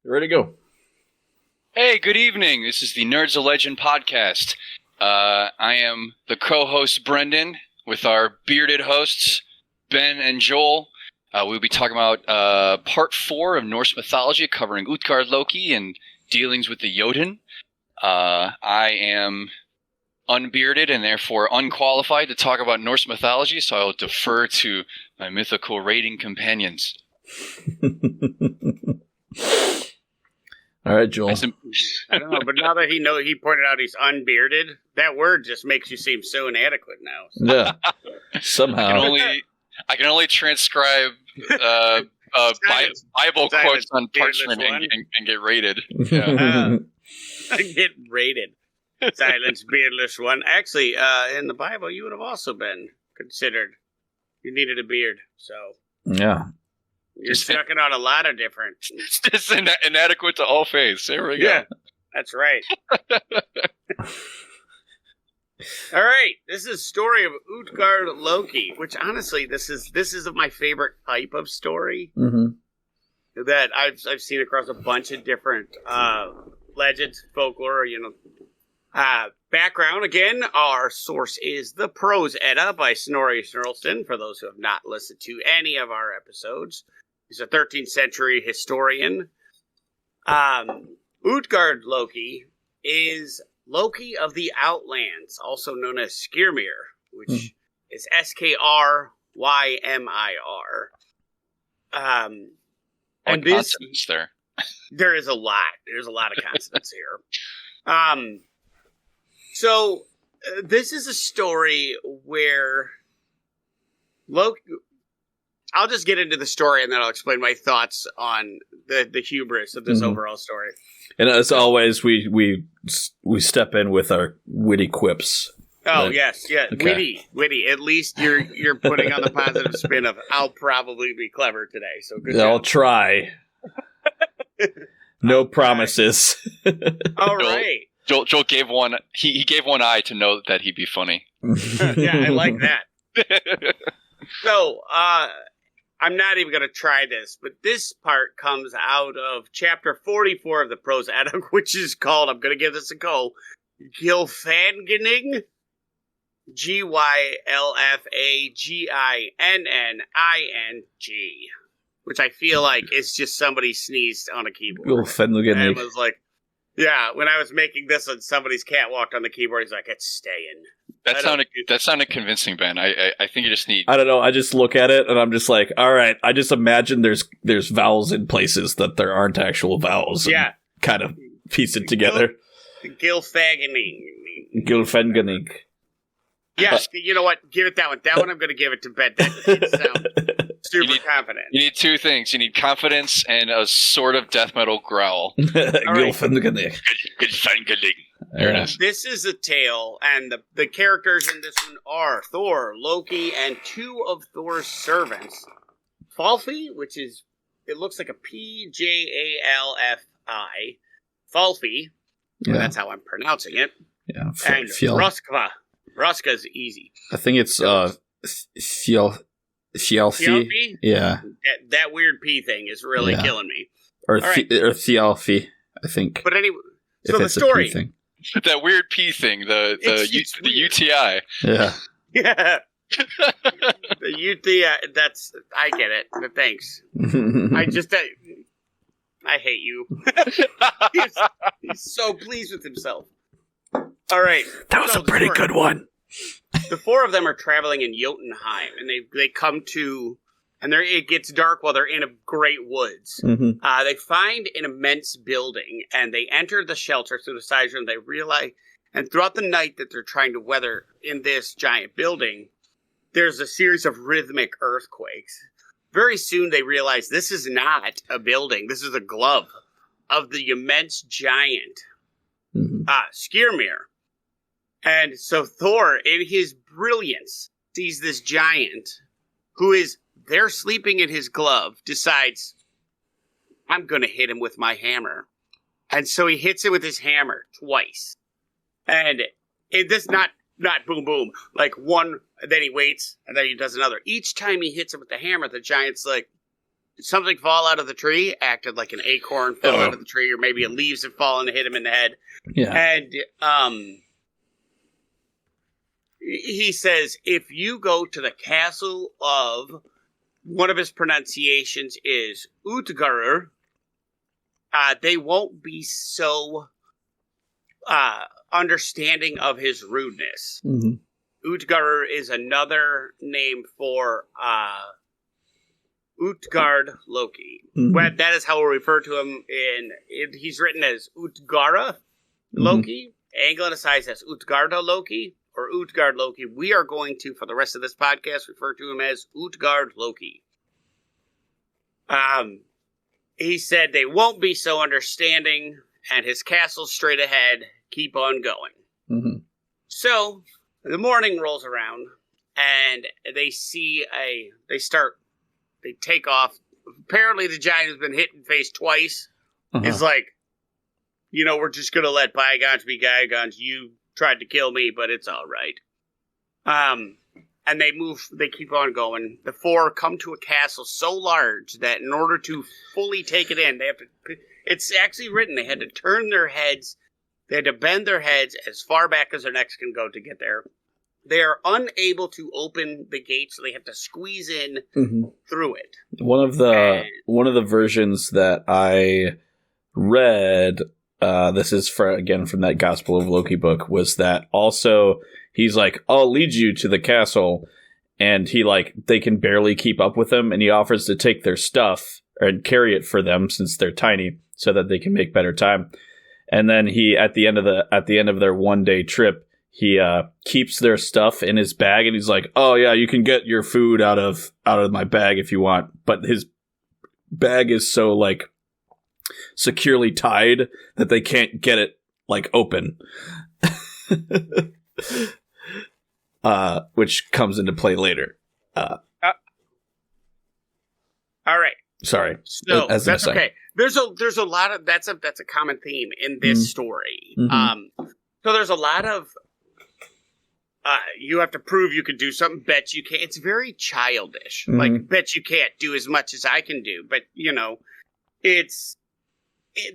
Ready to go. Hey, good evening. This is the Nerds of Legend podcast. I am the co-host Brendan with our bearded hosts Ben and Joel. We'll be talking about part 4 of Norse mythology, covering Utgard Loki and dealings with the Jotun. I am unbearded and therefore unqualified to talk about Norse mythology, so I will defer to my mythical raiding companions. All right, Joel. I don't know, but now that he pointed out he's unbearded, that word just makes you seem so inadequate now. So. Yeah. Somehow. I can only transcribe Bible quotes on parchment and get rated. Yeah. Get rated. Silence, beardless one. Actually, in the Bible, you would have also been considered. You needed a beard, so. Yeah. You're sucking on a lot of different. It's inadequate to all faiths. There we go. Yeah, that's right. All right, this is the story of Utgard Loki, which honestly, this is my favorite type of story that I've seen across a bunch of different legends, folklore. Background again. Our source is the Prose Edda by Snorri Sturluson. For those who have not listened to any of our episodes. He's a 13th century historian. Utgard Loki is Loki of the Outlands, also known as Skirmir, which is Skrymir. And this there. There is a lot. There's a lot of consonants here. So this is a story where Loki. I'll just get into the story and then I'll explain my thoughts on the hubris of this overall story. And as always, we step in with our witty quips. Oh, yes. Okay. Witty. At least you're putting on the positive spin of I'll probably be clever today. So good job. I'll try. No promises. All right. Joel gave one. He gave one eye to know that he'd be funny. Yeah, I like that. So, I'm not even going to try this, but this part comes out of chapter 44 of the Prose Edda, which is called, I'm going to give this a go, Gylfaginning, Gylfaginning, which I feel like is just somebody sneezed on a keyboard. Gylfaginning. And it was like, yeah, when I was making this and somebody's cat walked on the keyboard, he's like, it's staying. That sounded convincing, Ben. I think you just need... I don't know. I just look at it and I'm just like, all right. I just imagine there's vowels in places that there aren't actual vowels. Yeah. Kind of piece it together. Gylfaginning. Gylfaginning. Yeah, you know what? Give it that one. That one I'm going to give it to Ben. That sounds super confident. You need two things. You need confidence and a sort of death metal growl. Gylfaginning. There it is. This is a tale, and the characters in this one are Thor, Loki, and two of Thor's servants. Falfi, which is, it looks like a Pjalfi. Falfi. Yeah. That's how I'm pronouncing it. Yeah. And Roskva. Roska's easy. I think it's Fjalfi. Yeah. That weird P thing is really killing me. Or Thialfi, I think. But anyway, so the story. Thing. That weird P thing, the UTI. Yeah. Yeah. The UTI, I get it. But thanks. I hate you. He's so pleased with himself. All right. That was a pretty good one. The four of them are traveling in Jotunheim, and they come to, and it gets dark while they're in a great woods. They find an immense building, and they enter the shelter through the side room. They realize, and throughout the night that they're trying to weather in this giant building, there's a series of rhythmic earthquakes. Very soon they realize this is not a building. This is a glove of the immense giant, Skirmir. And so Thor, in his brilliance, sees this giant who is there sleeping in his glove, decides, I'm going to hit him with my hammer. And so he hits it with his hammer twice. And this not boom, boom, like one, and then he waits, and then he does another. Each time he hits it with the hammer, the giant's like, something fall out of the tree, acted like an acorn fell out of the tree, or maybe leaves had fallen and hit him in the head. Yeah. And he says, if you go to the castle of, one of his pronunciations is Utgard, they won't be so understanding of his rudeness. Mm-hmm. Utgard is another name for Utgard Loki. Mm-hmm. Well, that is how we refer to him. He's written as Utgara Loki, anglicized as Utgarda Loki, or Utgard Loki. We are going to, for the rest of this podcast, refer to him as Utgard Loki. He said they won't be so understanding, and his castle's straight ahead. Keep on going. Mm-hmm. So the morning rolls around, and they take off. Apparently the giant has been hit in the face twice. It's like, we're just going to let bygones be bygones. You tried to kill me, but it's all right. And they keep on going. The four come to a castle so large that in order to fully take it in, it's actually written, they had to turn their heads, they had to bend their heads as far back as their necks can go to get there. They are unable to open the gate, so they have to squeeze in through it. One of the versions that I read, this is from that Gospel of Loki book, was that also he's like, I'll lead you to the castle, and they can barely keep up with him, and he offers to take their stuff and carry it for them since they're tiny, so that they can make better time. And then he, at the end of their 1-day trip, he keeps their stuff in his bag, and he's like, "Oh yeah, you can get your food out of my bag if you want." But his bag is so securely tied that they can't get it open, which comes into play later. All right. Sorry. So that's okay. There's a lot of that's a common theme in this story. Mm-hmm. So there's a lot of you have to prove you can do something. Bet you can't. It's very childish. Mm-hmm. Bet you can't do as much as I can do. But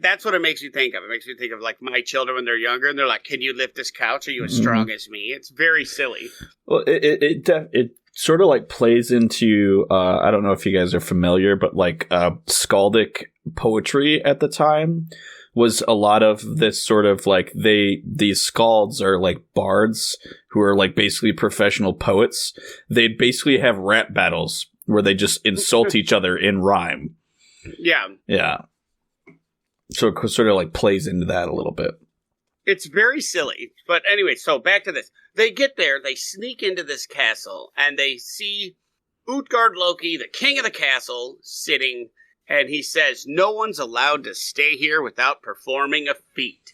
that's what it makes you think of. It makes you think of my children when they're younger, and they're like, "Can you lift this couch? Are you as strong as me?" It's very silly. Well, it sort of plays into I don't know if you guys are familiar, but skaldic poetry at the time was a lot of this sort of these skalds are bards who are basically professional poets. They'd basically have rap battles where they just insult each other in rhyme. Yeah. So it sort of plays into that a little bit. It's very silly. But anyway, so back to this. They get there, they sneak into this castle, and they see Utgard Loki, the king of the castle, sitting, and he says, no one's allowed to stay here without performing a feat.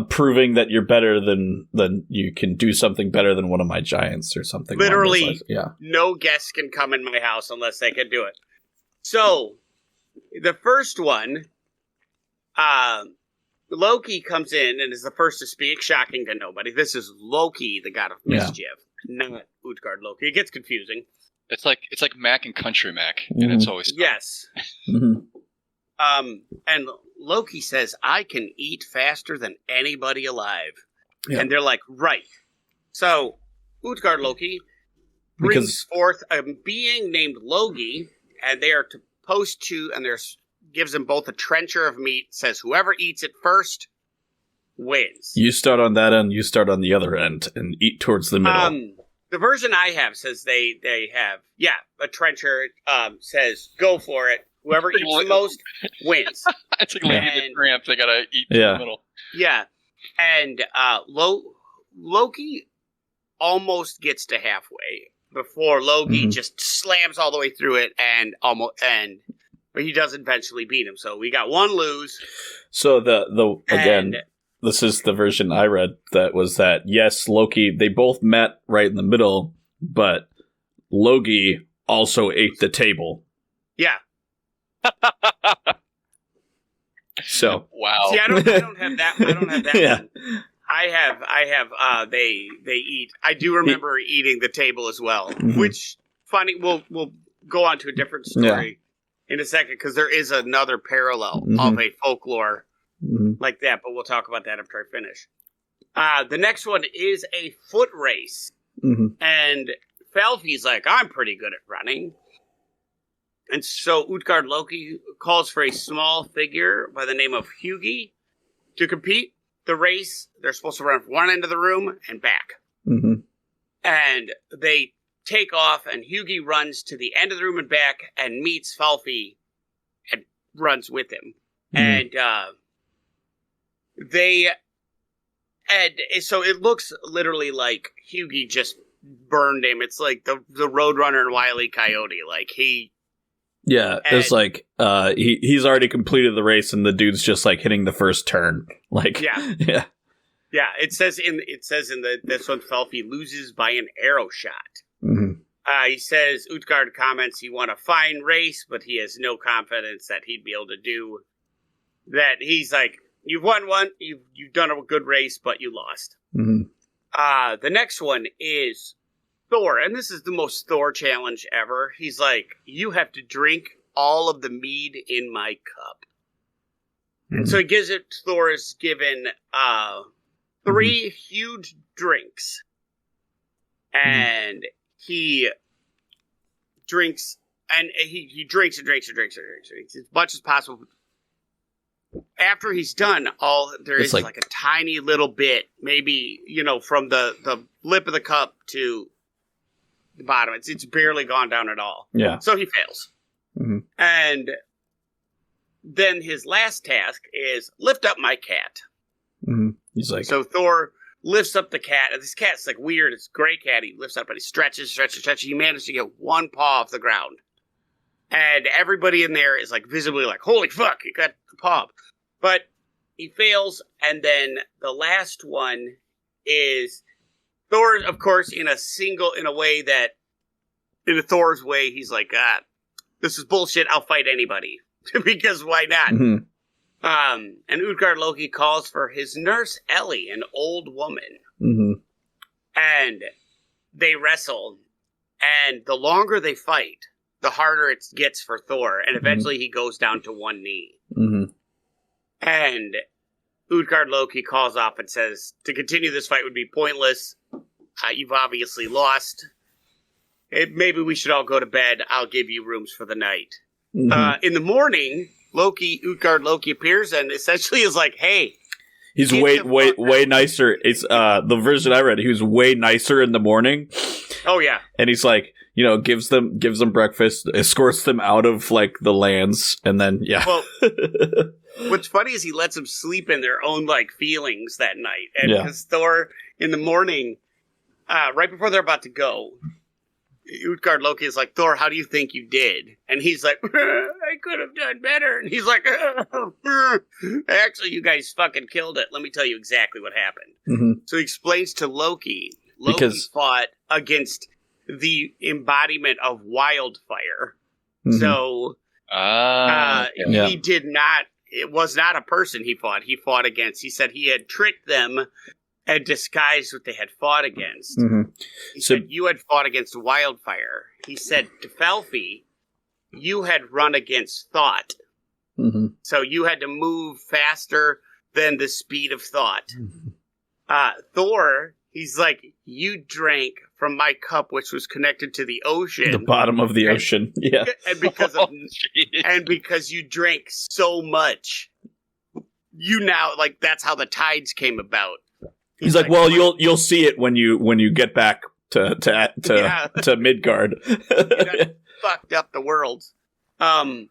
Proving that you're better than you can do something better than one of my giants or something. Literally, yeah. No guests can come in my house unless they can do it. So, the first one, Loki comes in and is the first to speak, shocking to nobody. This is Loki, the god of mischief, not Utgard Loki. It gets confusing. It's like Mac and Country Mac, and it's always fun. Yes. And Loki says, "I can eat faster than anybody alive," and they're like, "Right." So Utgard Loki brings forth a being named Logi, and they are supposed to, and gives them both a trencher of meat. Says whoever eats it first wins. You start on that end, you start on the other end, and eat towards the middle. The version I have says they have a trencher. Says go for it. Whoever eats the most wins. It's like Lady the Tramp. They gotta eat in the middle. Yeah, and Loki almost gets to halfway before Loki just slams all the way through it but he does eventually beat him. So we got one lose. So this is the version I read that yes, Loki, they both met right in the middle, but Loki also ate the table. Yeah. So wow. See, I don't have that. I don't have that. Yeah. One. I have. They eat. I do remember eating the table as well. Which funny. We'll go on to a different story. in a second, because there is another parallel of a folklore like that, but we'll talk about that after I finish. The next one is a foot race. And Falfi's like, I'm pretty good at running. And so Utgard Loki calls for a small figure by the name of Hugi to compete. The race, they're supposed to run from one end of the room and back. And they take off, and Hugi runs to the end of the room and back and meets Falfi and runs with him. And so it looks literally like Hugi just burned him. It's like the Roadrunner and Wile E. Coyote. Like, he... Yeah, it's like he's already completed the race, and the dude's just like hitting the first turn. Like, yeah. It says in this one, Falfi loses by an arrow shot. He says Utgard comments he won a fine race, but he has no confidence that he'd be able to do that. He's like, you've won one, you've done a good race, but you lost. The next one is Thor, and this is the most Thor challenge ever. He's like, you have to drink all of the mead in my cup. And so he gives it, Thor is given 3 huge drinks. And he drinks, and he drinks and drinks and drinks and drinks, as much as possible. After he's done, there is like a tiny little bit, maybe, from the lip of the cup to the bottom. It's barely gone down at all. Yeah. So he fails. And then his last task is lift up my cat. He's like, so Thor lifts up the cat, and this cat's like weird. It's a gray cat. He lifts up and he stretches. He manages to get one paw off the ground. And everybody in there is like visibly like, holy fuck, he got the paw. But he fails, and then the last one is Thor, of course, in a Thor's way, he's like, this is bullshit, I'll fight anybody. Because why not? And Utgard Loki calls for his nurse, Ellie, an old woman. And they wrestle, and the longer they fight, the harder it gets for Thor, and eventually he goes down to one knee. And Utgard Loki calls off and says, to continue this fight would be pointless. You've obviously lost. Maybe we should all go to bed. I'll give you rooms for the night. In the morning, Utgard Loki appears and essentially is like, hey. He's way nicer. It's the version I read, he was way nicer in the morning. Oh, yeah. And he's like, gives them breakfast, escorts them out of like the lands, and then Well, what's funny is he lets them sleep in their own like feelings that night. And because Thor in the morning, right before they're about to go, Utgard Loki is like, Thor, how do you think you did? And he's like, I could have done better. And he's like, actually, you guys fucking killed it. Let me tell you exactly what happened. So he explains to Loki. Loki fought against the embodiment of wildfire. So he did not, it was not a person he fought against. He said he had tricked them and disguised what they had fought against. He said, you had fought against wildfire. He said to Falfi, you had run against thought. So you had to move faster than the speed of thought. Thor, he's like, you drank from my cup, which was connected to the ocean. The bottom of the ocean. Yeah. And because you drank so much, you now, like, that's how the tides came about. He's like, well, you'll see it when you get back to Midgard. You fucked up the world. And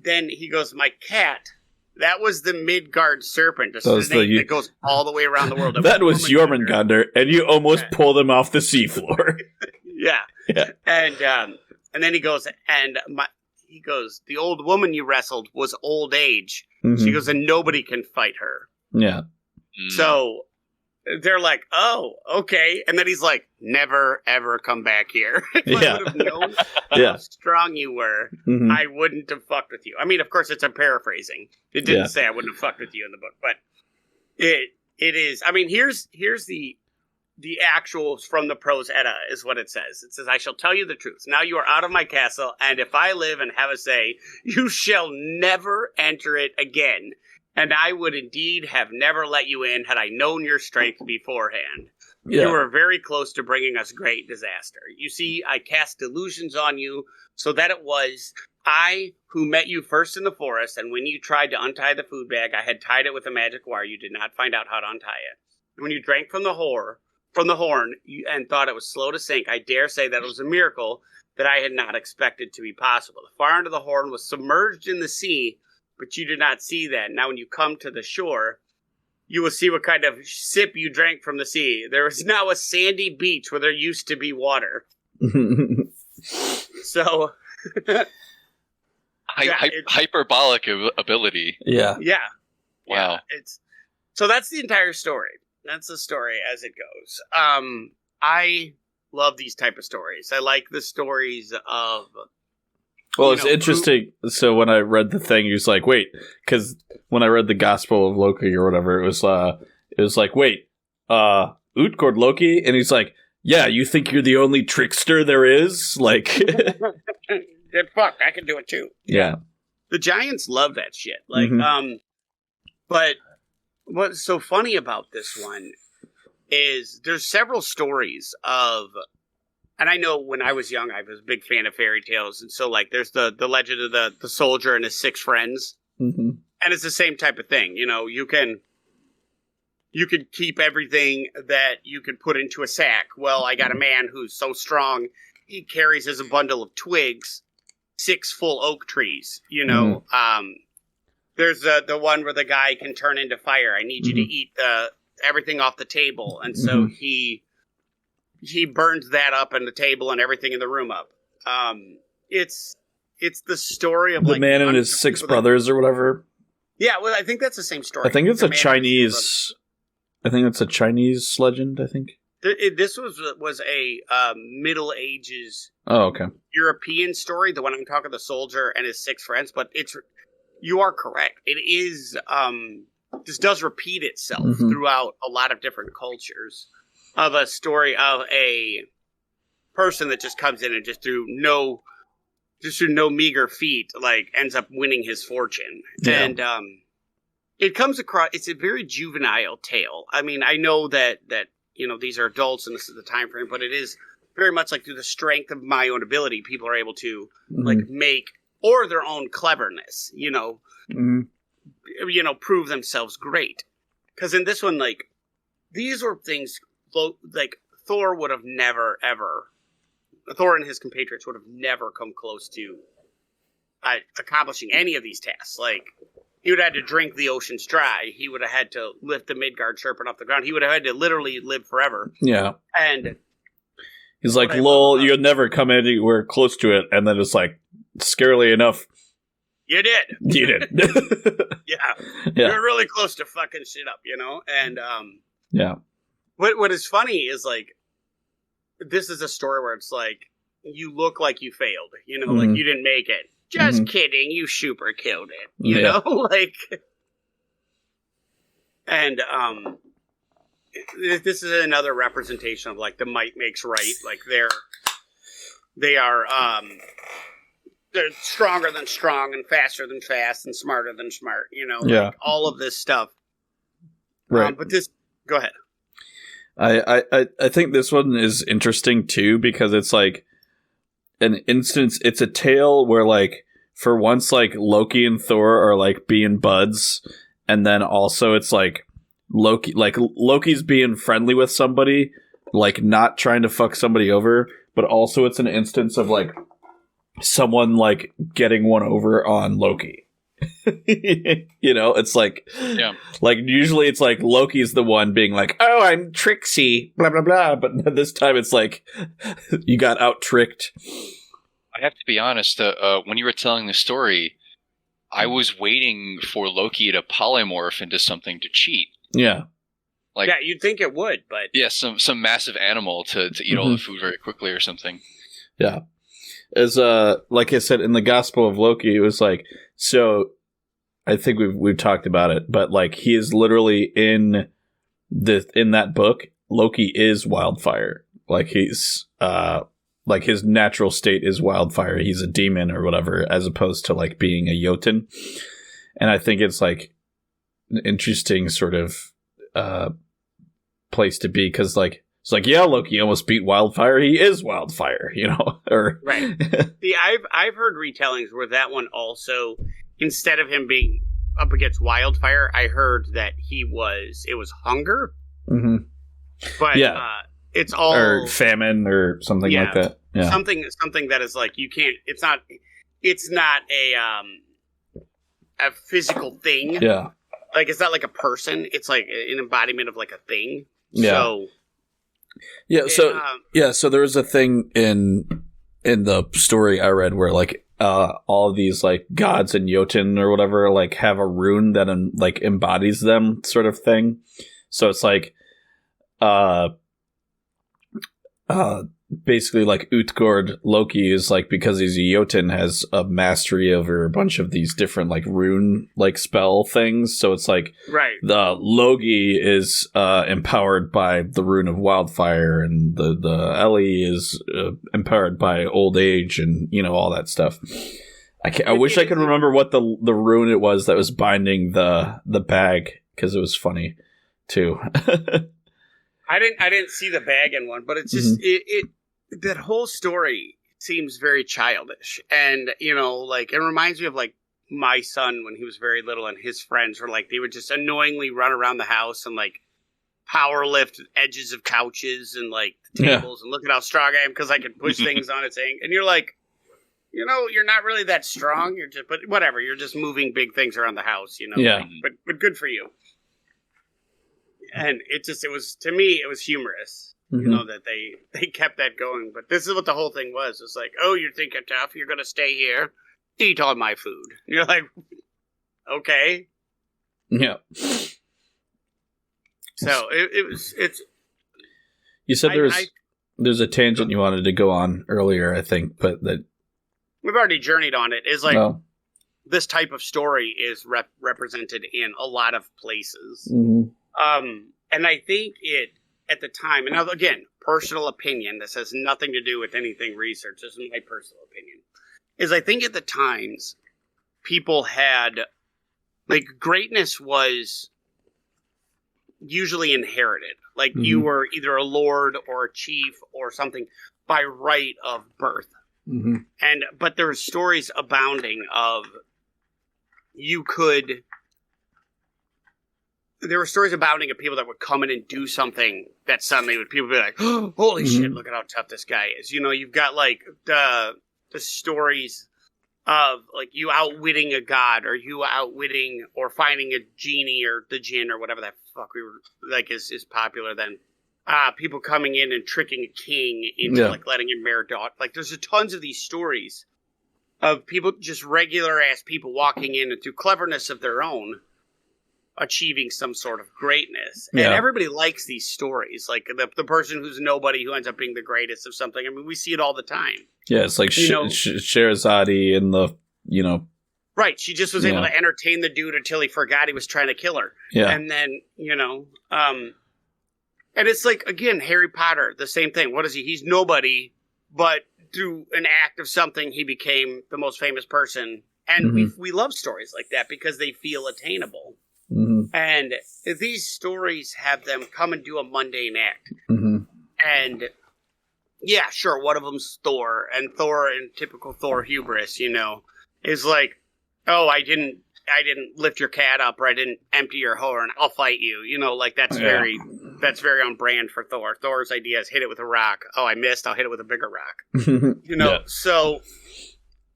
then he goes, my cat. That was the Midgard serpent, the snake that goes all the way around the world. That was Jormungandr, and you almost pulled him off the seafloor. Yeah. And then he goes, the old woman you wrestled was old age. She goes, and nobody can fight her. Yeah. So they're like, oh, okay. And then he's like, never, ever come back here. If I would have known how strong you were, I wouldn't have fucked with you. I mean, of course, it's a paraphrasing. It didn't say I wouldn't have fucked with you in the book, but it is. I mean, here's the the actual from the Prose Edda is what it says. It says, I shall tell you the truth. Now you are out of my castle, and if I live and have a say, you shall never enter it again. And I would indeed have never let you in had I known your strength beforehand. Yeah. You were very close to bringing us great disaster. You see, I cast delusions on you, so that it was I who met you first in the forest, and when you tried to untie the food bag, I had tied it with a magic wire. You did not find out how to untie it. When you drank from the horn, and thought it was slow to sink, I dare say that it was a miracle that I had not expected to be possible. The far end of the horn was submerged in the sea, but you did not see that. Now when you come to the shore, you will see what kind of sip you drank from the sea. There is now a sandy beach where there used to be water. So... hyperbolic ability. Yeah. Yeah. Wow. Yeah, so that's the entire story. That's the story as it goes. I love these type of stories. I like the stories of... Well, it's interesting. So when I read the thing, he was like, wait, because when I read the Gospel of Loki or whatever, it was like, wait, Utgard Loki? And he's like, yeah, you think you're the only trickster there is? Like... Fuck, I can do it too. Yeah. The Giants love that shit. Like, but what's so funny about this one is there's several stories of, and I know when I was young, I was a big fan of fairy tales. And so like, there's the legend of the soldier and his 6 friends. Mm-hmm. And it's the same type of thing. You know, you can keep everything that you can put into a sack. Well, I got a man who's so strong, he carries as a bundle of twigs 6 full oak trees, you know. There's the one where the guy can turn into fire. I need you to eat everything off the table. And so he burns that up and the table and everything in the room up. It's the story of the man and his 6 brothers or whatever. Yeah, well, I think that's the same story. I think it's a Chinese legend, I think. This was a Middle Ages European story, the one I'm talking, the soldier and his 6 friends, but you are correct. It is, this does repeat itself throughout a lot of different cultures of a story of a person that just comes in and just through no meager feat, like, ends up winning his fortune. Yeah. And, it comes across, it's a very juvenile tale. I mean, I know that you know, these are adults and this is the time frame, but it is very much like through the strength of my own ability, people are able to like make, or their own cleverness, you know, prove themselves great. Because in this one, like, these were things like Thor would have never, ever, Thor and his compatriots would have never come close to accomplishing any of these tasks. Like, he would have had to drink the oceans dry. He would have had to lift the Midgard serpent off the ground. He would have had to literally live forever. Yeah. And he's like, lol, you'll never come anywhere close to it. And then it's like, scarily enough, you did. You did. Yeah. You're really close to fucking shit up, you know? And yeah. What is funny is, like, this is a story where it's like, you look like you failed. You know, like, you didn't make it. Just kidding, you super killed it. You know? Like, and this is another representation of, like, the might makes right. Like, they're stronger than strong and faster than fast and smarter than smart, you know? Like, all of this stuff. Right. But this, go ahead. I think this one is interesting too, because it's like an instance, it's a tale where, like, for once, like, Loki and Thor are, like, being buds, and then also it's like Loki's being friendly with somebody, like, not trying to fuck somebody over, but also it's an instance of, like, someone, like, getting one over on Loki. You know, it's like, like, usually it's like Loki's the one being like, oh, I'm tricksy, blah blah blah, but this time it's like you got out tricked. I have to be honest, when you were telling the story, I was waiting for Loki to polymorph into something to cheat. Yeah. Like, yeah, you'd think it would, but yeah, some massive animal to eat all the food very quickly or something. Yeah. As like I said in the Gospel of Loki, it was like, so I think we've talked about it, but, like, he is literally in that book Loki is wildfire. Like he's like his natural state is wildfire. He's a demon or whatever, as opposed to like being a Jotun. And I think it's like an interesting sort of place to be, because like it's like, yeah, Loki almost beat wildfire. He is wildfire, you know. Or right. See, I've heard retellings where that one also, instead of him being up against wildfire, I heard that it was hunger. Mm-hmm. But it's all or famine or something like that. Yeah, something that is like you can't. It's not a physical thing. Yeah, like it's not like a person. It's like an embodiment of like a thing. Yeah. So there was a thing in the story I read where like all of these like gods and Jotun or whatever like have a rune that like embodies them, sort of thing. So it's like basically like Utgard Loki is like, because he's a Jotun, has a mastery over a bunch of these different like rune like spell things. So it's like the Logi is empowered by the rune of wildfire, and the Ellie is empowered by old age, and you know, all that stuff. I wish I could remember what the rune it was that was binding the bag, because it was funny too. I didn't see the bag in one, but it's just that whole story seems very childish, and you know, like it reminds me of like my son when he was very little, and his friends were like, they would just annoyingly run around the house and like power lift edges of couches and like tables and look at how strong I am because I can push things on its thing, and you're like, you know, you're not really that strong. You're just, but whatever, you're just moving big things around the house, you know. Yeah. Like, but good for you. And it was to me, it was humorous, you know, that they kept that going. But this is what the whole thing was. It's like, oh, you're thinking tough. You're going to stay here, eat all my food. And you're like, okay. Yeah. So it's. You said there's a tangent you wanted to go on earlier, I think, but that. We've already journeyed on it. It's like this type of story is represented in a lot of places. Mm-hmm. And I think it, at the time, and now again, personal opinion, this has nothing to do with anything research, this is my personal opinion, is I think at the times, people had, like, greatness was usually inherited. Like, you were either a lord or a chief or something by right of birth. Mm-hmm. But there were stories abounding of, there were stories abounding of people that would come in and do something that suddenly people would be like, oh, holy shit, look at how tough this guy is. You know, you've got like the stories of like you outwitting a god, or you outwitting or finding a genie or the djinn or whatever that fuck we were like is popular then. People coming in and tricking a king into like letting him marry daughter. Like there's tons of these stories of people, just regular ass people walking in and through cleverness of their own achieving some sort of greatness. And everybody likes these stories. Like the person who's nobody who ends up being the greatest of something. I mean, we see it all the time. Yeah, it's like Sherazade in the, you know. Right, she just was able to entertain the dude until he forgot he was trying to kill her. Yeah. And then, you know, and it's like, again, Harry Potter, the same thing. What is he? He's nobody, but through an act of something, he became the most famous person. And we love stories like that because they feel attainable. Mm-hmm. And these stories have them come and do a mundane act. Mm-hmm. And yeah, sure, one of them's Thor, and Thor in typical Thor hubris, you know, is like, oh, I didn't lift your cat up, or I didn't empty your horn, I'll fight you. You know, like that's very on brand for Thor. Thor's idea is hit it with a rock. Oh, I missed, I'll hit it with a bigger rock. You know, so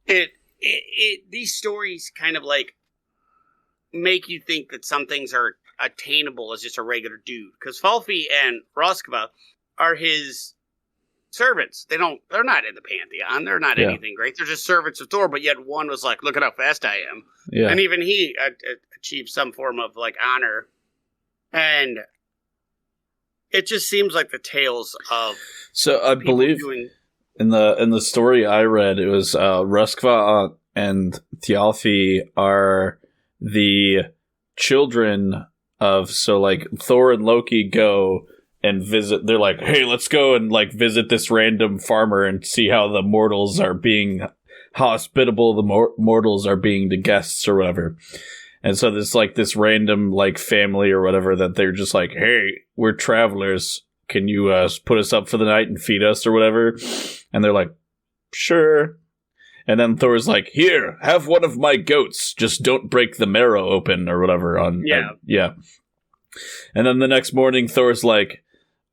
these stories kind of like make you think that some things are attainable as just a regular dude. Because Falfi and Roskva are his servants. They're not in the Pantheon. They're not anything great. They're just servants of Thor, but yet one was like, look at how fast I am. Yeah. And even he achieved some form of like honor. And it just seems like the tales of So I believe in the story I read, it was Roskva and Thialfi are the children of, so like Thor and Loki go visit. They're like, hey, let's go and like visit this random farmer and see how the mortals are being, how hospitable the mortals are being to guests or whatever. And so there's like this random like family or whatever that they're just like, hey, we're travelers. Can you put us up for the night and feed us or whatever? And they're like, sure. And then Thor's like, here, have one of my goats. Just don't break the marrow open or whatever. Yeah. And then the next morning, Thor's like,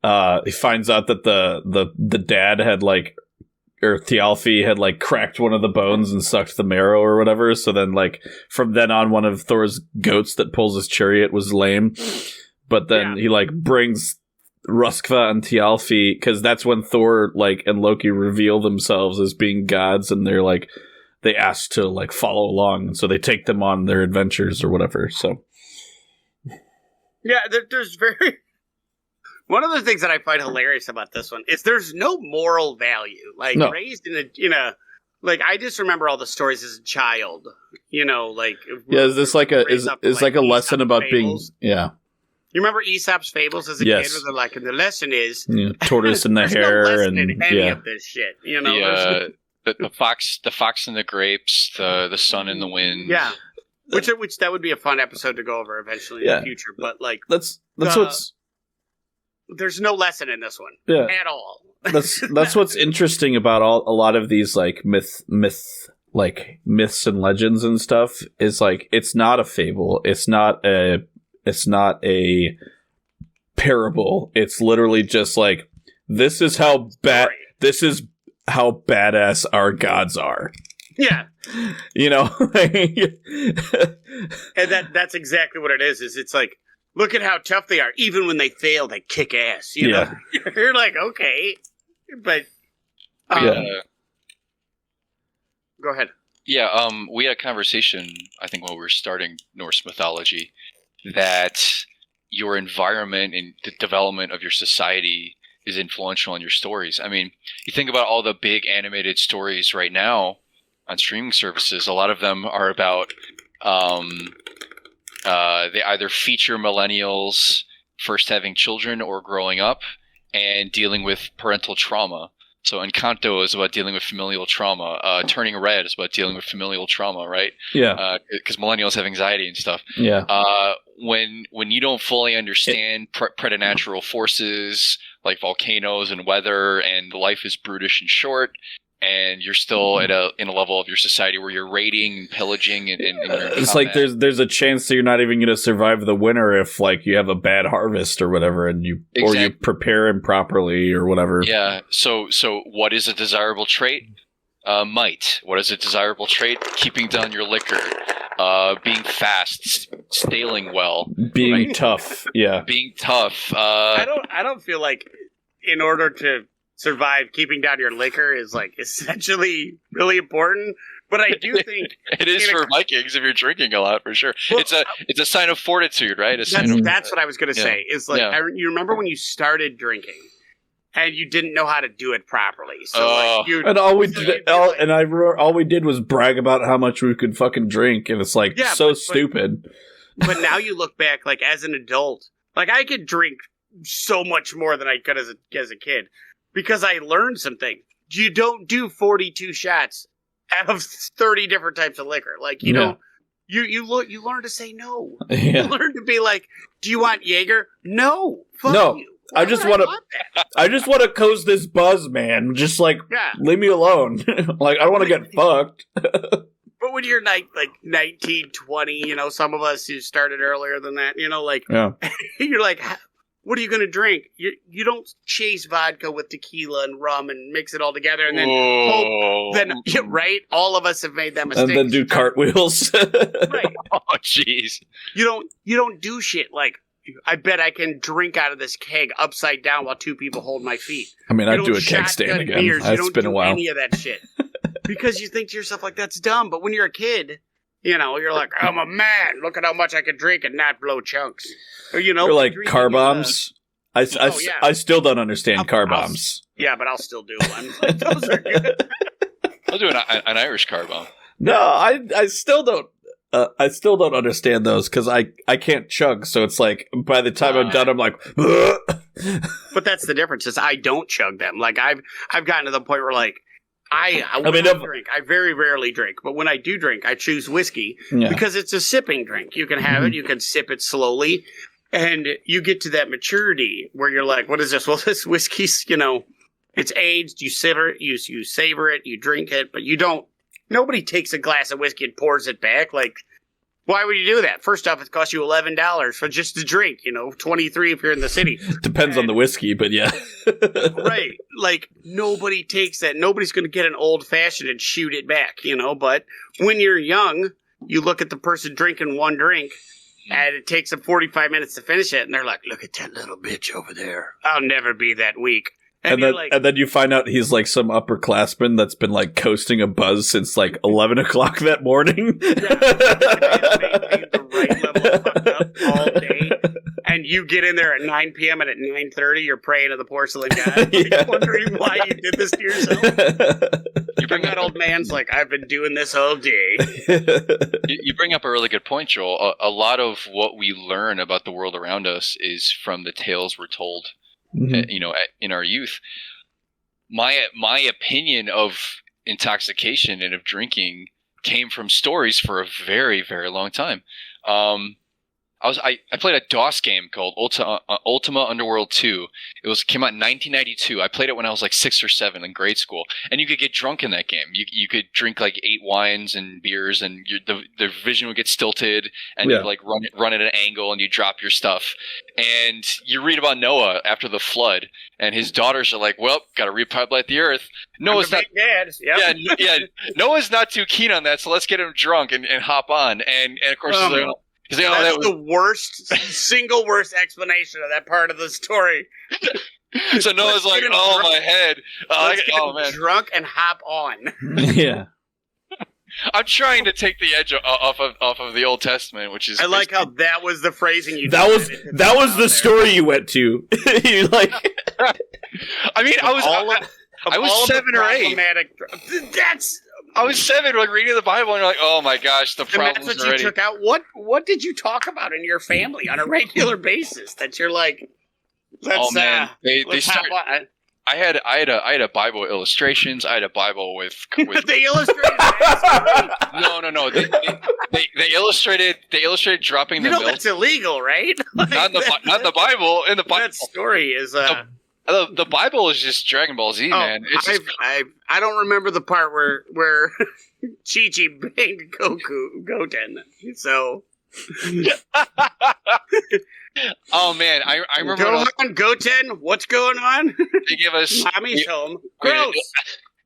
he finds out that the dad had like, or Thialfi had like cracked one of the bones and sucked the marrow or whatever. So then like from then on, one of Thor's goats that pulls his chariot was lame. But then he like brings Röskva and Thialfi, because that's when Thor like and Loki reveal themselves as being gods, and they're like, they ask to like follow along, and so they take them on their adventures or whatever. So yeah, there's very one of the things that I find hilarious about this one is there's no moral value. Like raised in a like, I just remember all the stories as a child. You know, like is this like a is like a lesson about fables. Being You remember Aesop's fables as a kid, where they're like, and the lesson is tortoise in the hair, no lesson and in any of this shit. You know, the fox and the grapes, the sun and the wind. Yeah, which that would be a fun episode to go over eventually in the future. But like, that's what's there's no lesson in this one at all. That's what's interesting about a lot of these like myths and legends and stuff is like, it's not a fable, it's not a parable. It's literally just like, this is how badass our gods are. Yeah. You know? And that's exactly what it is it's like, look at how tough they are. Even when they fail, they kick ass. You know? You're like, okay. But go ahead. Yeah, we had a conversation, I think, when we were starting Norse mythology, that your environment and the development of your society is influential in your stories. I mean, you think about all the big animated stories right now on streaming services, a lot of them are about they either feature millennials first having children or growing up and dealing with parental trauma. So Encanto is about dealing with familial trauma. Turning Red is about dealing with familial trauma, right? Yeah. Because millennials have anxiety and stuff. Yeah. When you don't fully understand preternatural forces like volcanoes and weather, and life is brutish and short, and you're still in a level of your society where you're raiding and pillaging and it's like there's a chance that you're not even going to survive the winter if like you have a bad harvest or whatever, and you prepare improperly or whatever. Yeah. So what is a desirable trait? Might. What is a desirable trait? Keeping down your liquor. Being fast, staling well, being tough. Yeah. Being tough. I don't feel like in order to survive, keeping down your liquor is like essentially really important. But I do think it is for Vikings if you're drinking a lot, for sure. Well, it's a sign of fortitude, right? That's what I was going to say. Is like you remember when you started drinking and you didn't know how to do it properly. So all we did was brag about how much we could fucking drink, and it's like stupid. But now you look back, like as an adult, like I could drink so much more than I could as a kid. Because I learned something. You don't do 42 shots out of 30 different types of liquor. Like, you know, you learn to say no. You learn to be like, do you want Jaeger? No. Fuck you. I just want to coast this buzz, man. Just like, leave me alone. Like, I don't want to get fucked. But when you're like 19, 20, you know, some of us who started earlier than that, you know, like, you're like, what are you going to drink? You don't chase vodka with tequila and rum and mix it all together and then hope, right? All of us have made that mistake. And then do cartwheels. Right. Oh, jeez. You don't do shit like, I bet I can drink out of this keg upside down while two people hold my feet. I mean, I'd do a keg stand again. It's been a while. Any of that shit. Because you think to yourself, like, that's dumb. But when you're a kid, you know, you're like, I'm a man. Look at how much I can drink and not blow chunks. Or, you know, or like car bombs. I still don't understand car bombs. Yeah, but I'll still do one. Like, those are good. I'll do an Irish car bomb. No, I still don't. I still don't understand those because I can't chug. So it's like by the time I'm done, I'm like, But that's the difference is I don't chug them. Like I've gotten to the point where like I drink. I very rarely drink, but when I do drink, I choose whiskey because it's a sipping drink. You can have it, you can sip it slowly, and you get to that maturity where you're like, what is this? Well, this whiskey's, it's aged, you savor it, you savor it, you drink it, but you don't, nobody takes a glass of whiskey and pours it back. Like, why would you do that? First off, it costs you $11 for just a drink, $23 if you're in the city. Depends on the whiskey, but yeah. Right. Like, nobody takes that. Nobody's going to get an old fashioned and shoot it back, But when you're young, you look at the person drinking one drink, and it takes them 45 minutes to finish it, and they're like, look at that little bitch over there. I'll never be that weak. And then you find out he's like some upperclassman that's been like coasting a buzz since like 11 o'clock that morning. Yeah, the right level of fucked up all day. And you get in there at 9 p.m. and at 9:30 you're praying to the porcelain god. Wondering why you did this to yourself. You bring that old man's like, I've been doing this all day. You bring up a really good point, Joel. A lot of what we learn about the world around us is from the tales we're told. In our youth. My opinion of intoxication and of drinking came from stories for a very, very long time. I played a DOS game called Ultima Underworld 2. It came out in 1992. I played it when I was like 6 or 7 in grade school, and you could get drunk in that game. You could drink like 8 wines and beers, and the vision would get stilted, and you'd like run at an angle, and you drop your stuff. And you read about Noah after the flood, and his daughters are like, "Well, got to repopulate the earth." Noah's not. Yeah. Noah's not too keen on that, so let's get him drunk and hop on. And of course. That's the single worst explanation of that part of the story. So Noah's like, "Oh, my head! Man, drunk and hop on." Yeah, I'm trying to take the edge off of the Old Testament, which is. I like how that was the phrasing you. That was the story you went to. You like. I mean, I was 7 or 8. I was 7, like reading the Bible, and you're like, "Oh my gosh, the problems that's what already." You took out. What did you talk about in your family on a regular basis that you're like? Let's, they start. I had a Bible with illustrations. I had a Bible with they illustrated. No. They illustrated dropping the milk. That's illegal, right? Not in the Bible. In the Bible, that story is. The Bible is just Dragon Ball Z, man. I don't remember the part where Chi-Chi banged Goten. So. Oh man, I remember. Gohan, Goten, what's going on? They give us. Mommy's home. Gross.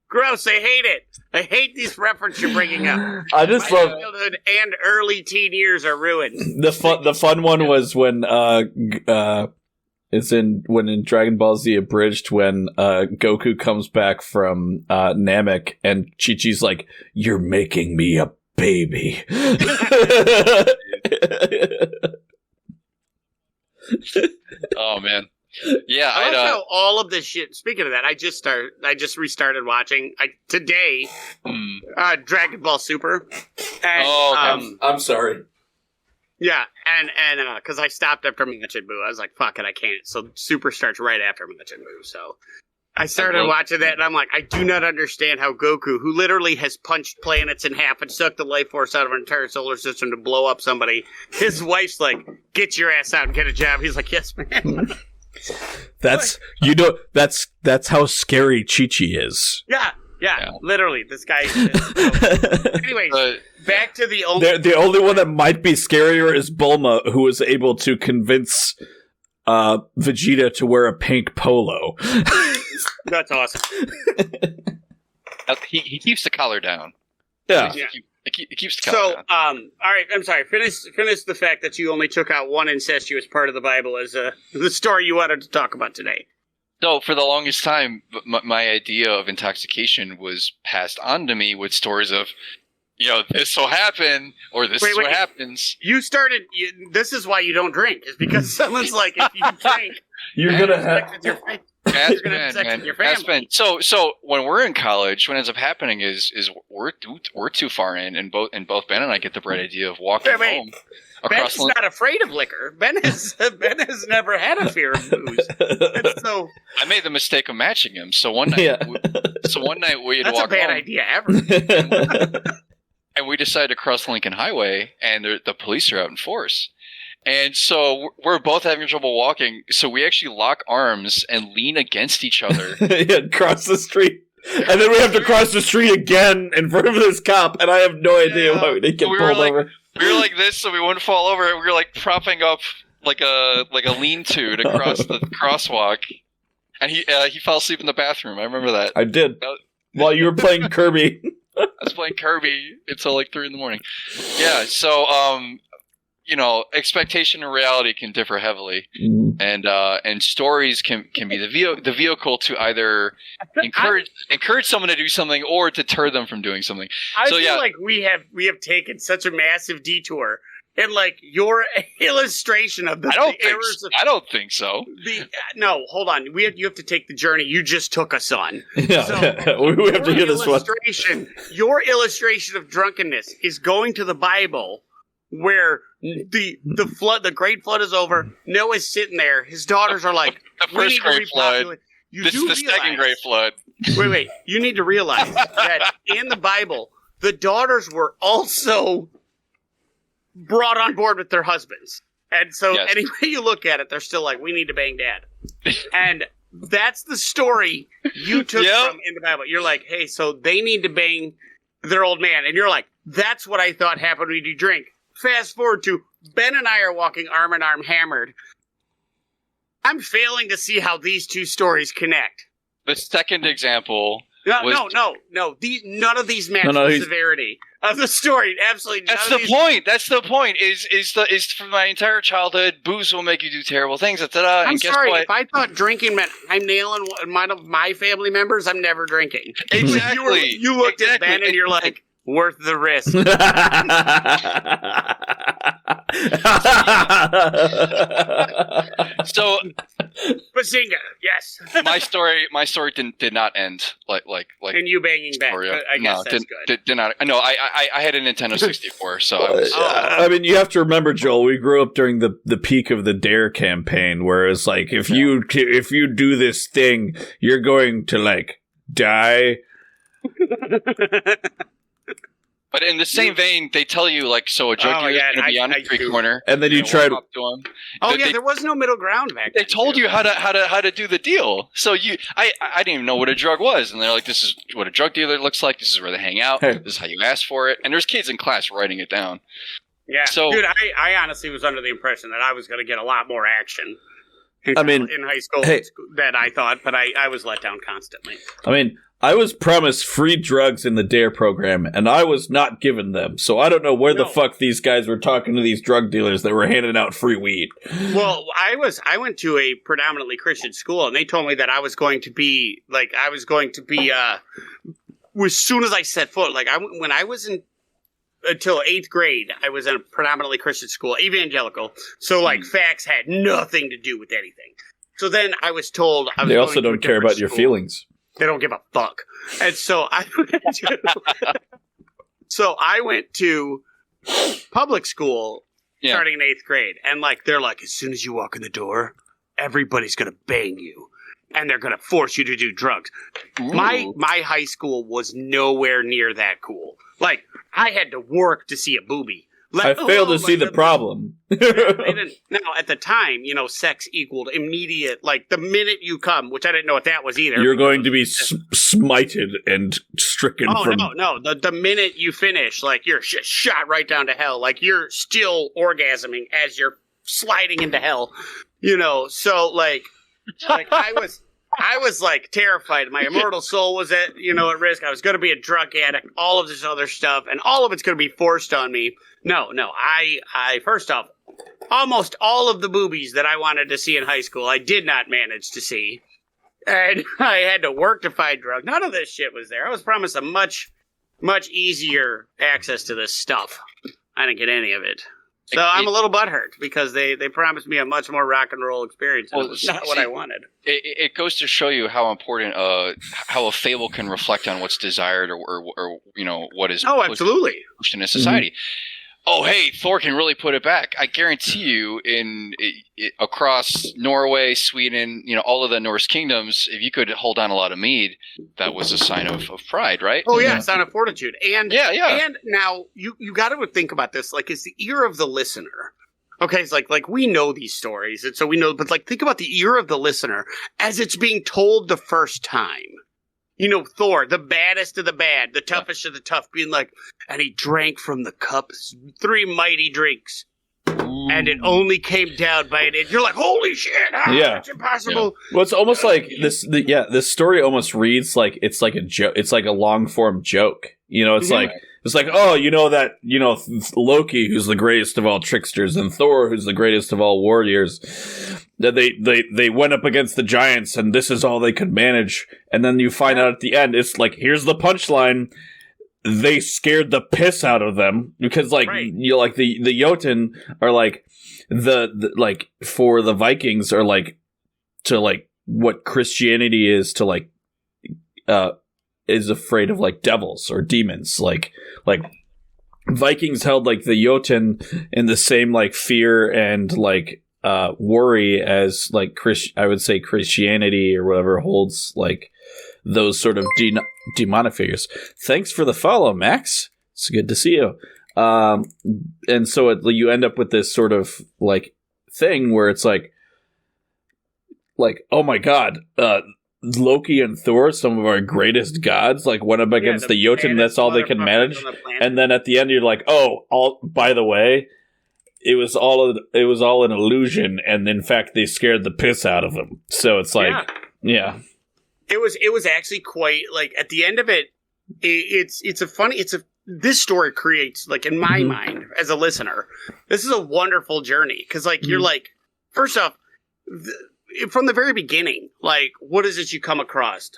Gross. I hate it. I hate these references you're bringing up. I just love childhood and early teen years are ruined. The fun one was when it's in Dragon Ball Z Abridged when Goku comes back from Namek and Chi-Chi's like, "You're making me a baby." Oh man, yeah. I love how all of this shit. Speaking of that, I just restarted watching today Dragon Ball Super. And, I'm sorry. Yeah, and because I stopped after Majin Buu, I was like, "Fuck it, I can't." So Super starts right after Majin Buu. So I started watching that, and I'm like, I do not understand how Goku, who literally has punched planets in half and sucked the life force out of an entire solar system to blow up somebody, his wife's like, "Get your ass out and get a job." He's like, "Yes, man." That's how scary Chi-Chi is. Yeah, literally, this guy. Anyways, back to the only one that might be scarier is Bulma, who was able to convince Vegeta to wear a pink polo. That's awesome. He keeps the collar down. Yeah. He keeps the collar down. All right, I'm sorry. Finish the fact that you only took out one incestuous part of the Bible as the story you wanted to talk about today. So for the longest time, my idea of intoxication was passed on to me with stories of, this will happen, or this is what happens. You started. This is why you don't drink. Is because someone's like, if you drink, you're gonna have sex with your family. So when we're in college, what ends up happening is we're too far in, and both Ben and I get the bright idea of walking home. Ben's not afraid of liquor. Ben has never had a fear of booze. And so I made the mistake of matching him. So one night, we'd that's walk a bad home, idea ever. and we decided to cross Lincoln Highway, and the police are out in force. And so we're both having trouble walking, so we actually lock arms and lean against each other. Cross the street. And then we have to cross the street again in front of this cop, and I have no idea why we didn't get pulled over. We were like this, so we wouldn't fall over. We were like propping up like a lean-to to cross the crosswalk. And he fell asleep in the bathroom. I remember that. I did. While you were playing Kirby. I was playing Kirby until like 3 a.m. Yeah, so expectation and reality can differ heavily, and stories can be the vehicle to either encourage someone to do something or deter them from doing something. I feel like we have taken such a massive detour, and like your illustration of the errors. I don't think so. No, hold on. You have to take the journey you just took us on. Yeah, so we have to hear this one. Your illustration of drunkenness is going to the Bible, where the flood, the great flood is over. Noah's sitting there. His daughters are like, the first great flood. This is the second great flood. Wait. You need to realize that in the Bible, the daughters were also brought on board with their husbands. And so any way you look at it, they're still like, we need to bang dad. And that's the story you took from in the Bible. You're like, hey, so they need to bang their old man. And you're like, that's what I thought happened when you drink. Fast forward to Ben and I are walking arm in arm hammered. I'm failing to see how these two stories connect. The second example. No. None of these match the severity of the story. Absolutely. That's the point. That's the point. Is for my entire childhood, booze will make you do terrible things. I'm sorry. If I thought drinking meant I'm nailing one of my family members, I'm never drinking. Exactly. You looked at Ben and you're like, worth the risk. So, Bazinga, yes. my story did not end like. And you banging back. I guess that's good. Did not. No, I had a Nintendo 64, so I was. I mean, you have to remember, Joel. We grew up during the peak of the Dare campaign, whereas like if you do this thing, you're going to like die. But in the same vein, they tell you, like, so a drug dealer is going to be on a street corner. And then you try to... there was no middle ground back then. They told you how to do the deal. So I didn't even know what a drug was. And they're like, this is what a drug dealer looks like. This is where they hang out. This is how you ask for it. And there's kids in class writing it down. Yeah. So, dude, I honestly was under the impression that I was going to get a lot more action in high school than I thought. But I was let down constantly. I mean... I was promised free drugs in the DARE program, and I was not given them. So I don't know where the fuck these guys were talking to these drug dealers that were handing out free weed. Well, I went to a predominantly Christian school, and they told me that I was going to be as soon as I set foot, when I was in until 8th grade, I was in a predominantly Christian school, evangelical. So facts had nothing to do with anything. So then I was told they also don't care about your feelings. They don't give a fuck. And so I went to public school starting in 8th grade. And they're like, as soon as you walk in the door, everybody's going to bang you. And they're going to force you to do drugs. Ooh. My high school was nowhere near that cool. I had to work to see a boobie. I failed to see the problem. They didn't. Now, at the time, sex equaled immediate. The minute you come, which I didn't know what that was either. You're going to be smited and stricken from... No. The minute you finish, you're shot right down to hell. You're still orgasming as you're sliding into hell. So, I was terrified. My immortal soul was at risk. I was going to be a drug addict, all of this other stuff, and all of it's going to be forced on me. No. I first off, almost all of the boobies that I wanted to see in high school, I did not manage to see. And I had to work to find drugs. None of this shit was there. I was promised a much, much easier access to this stuff. I didn't get any of it. So I'm a little butthurt because they promised me a much more rock and roll experience. Well, it was not what I wanted. It goes to show you how important how a fable can reflect on what's desired or what is absolutely pushed in a society. oh, hey, Thor can really put it back. I guarantee you, across Norway, Sweden, all of the Norse kingdoms, if you could hold on a lot of mead, that was a sign of pride, right? Oh yeah, sign of fortitude. And yeah. And now you got to think about this. Like, it's the ear of the listener. Okay, it's like we know these stories, and so we know. But like, think about the ear of the listener as it's being told the first time. Thor, the baddest of the bad, the toughest of the tough, being like, and he drank from the cup 3 mighty drinks, and it only came down by an inch. You're like, holy shit! It's impossible. Yeah. Well, it's almost like this. This story almost reads like it's like a joke. It's like a long form joke. It's like. It's like, Loki, who's the greatest of all tricksters, and Thor, who's the greatest of all warriors. That they went up against the giants, and this is all they could manage. And then you find out at the end, it's like, here's the punchline. They scared the piss out of them because, like, the Jotun are like the like for the Vikings are like to like what Christianity is to like is afraid of like devils or demons. Like Vikings held like the Jotun in the same like fear and like worry as like I would say Christianity or whatever holds like those sort of demonic figures. Thanks for the follow, Max. It's good to see you. And so you end up with this sort of like thing where it's like oh my god, Loki and Thor, some of our greatest gods, like went up against the Jotun. That's all they can manage. And then at the end, you're like, by the way, it was all an illusion, and in fact, they scared the piss out of them. So it's like, it was actually quite like at the end of it. This story creates like in my mind as a listener, this is a wonderful journey because like you're like, first off. From the very beginning, like, what is it you come across?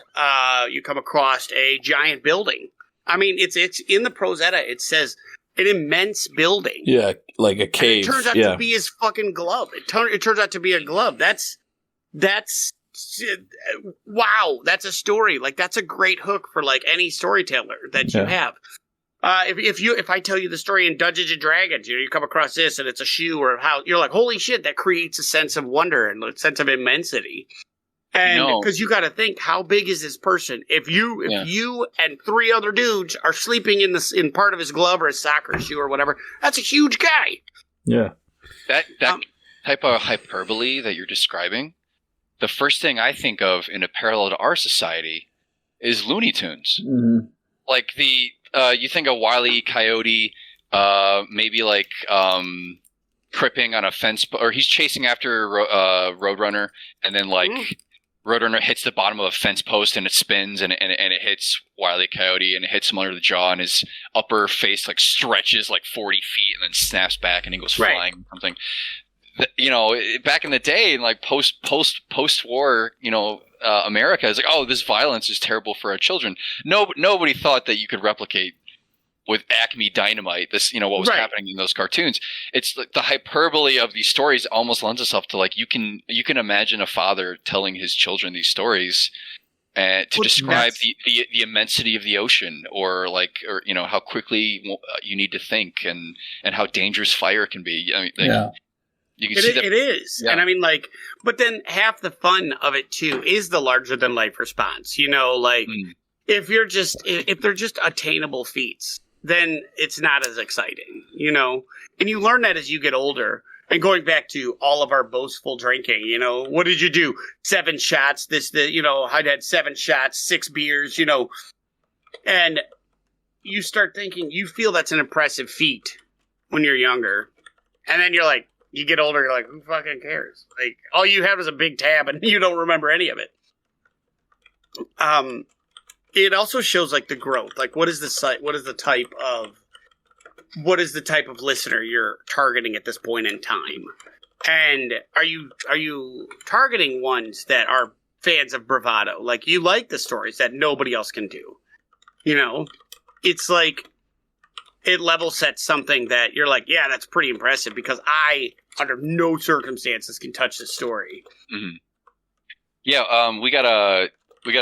You come across a giant building. I mean, it's in the Prose Edda. It says an immense building. Yeah, like a cave. And it turns out to be his fucking glove. It turns out to be a glove. That's wow. That's a story. Like, that's a great hook for like any storyteller that you have. If I tell you the story in Dungeons and Dragons, you come across this and it's a shoe or how you're like, holy shit, that creates a sense of wonder and a sense of immensity. And because you got to think, how big is this person? If you and 3 other dudes are sleeping in part of his glove or his soccer shoe or whatever, that's a huge guy. Yeah. That type of hyperbole that you're describing, the first thing I think of in a parallel to our society is Looney Tunes. Mm-hmm. Like you think of Wile E. Coyote, maybe like tripping on a fence, or he's chasing after Roadrunner, and then like Roadrunner hits the bottom of a fence post and it spins and it hits Wile E. Coyote and it hits him under the jaw, and his upper face like stretches like 40 feet and then snaps back and he goes flying or something. Back in the day, like post-war, America is like, oh, this violence is terrible for our children. Nobody thought that you could replicate with Acme Dynamite this, what was happening in those cartoons. It's the hyperbole of these stories almost lends itself to like you can imagine a father telling his children these stories to describe the immensity of the ocean, or how quickly you need to think and how dangerous fire can be. I mean, you can see that it is. And I mean, like, but then half the fun of it too is the larger than life response. If they're just attainable feats, then it's not as exciting, and you learn that as you get older. And going back to all of our boastful drinking, what did you do? 7 shots, I'd had 7 shots, 6 beers, and you start thinking, you feel that's an impressive feat when you're younger. And then you're like, you get older, you're like, who fucking cares? Like, all you had was a big tab and you don't remember any of it. It also shows like the growth. Like, what is the type of listener you're targeting at this point in time? And are you targeting ones that are fans of bravado? Like, you like the stories that nobody else can do. It's like it level sets something that you're like, yeah, that's pretty impressive because I, under no circumstances, can touch this story. Mm-hmm. Yeah, we got a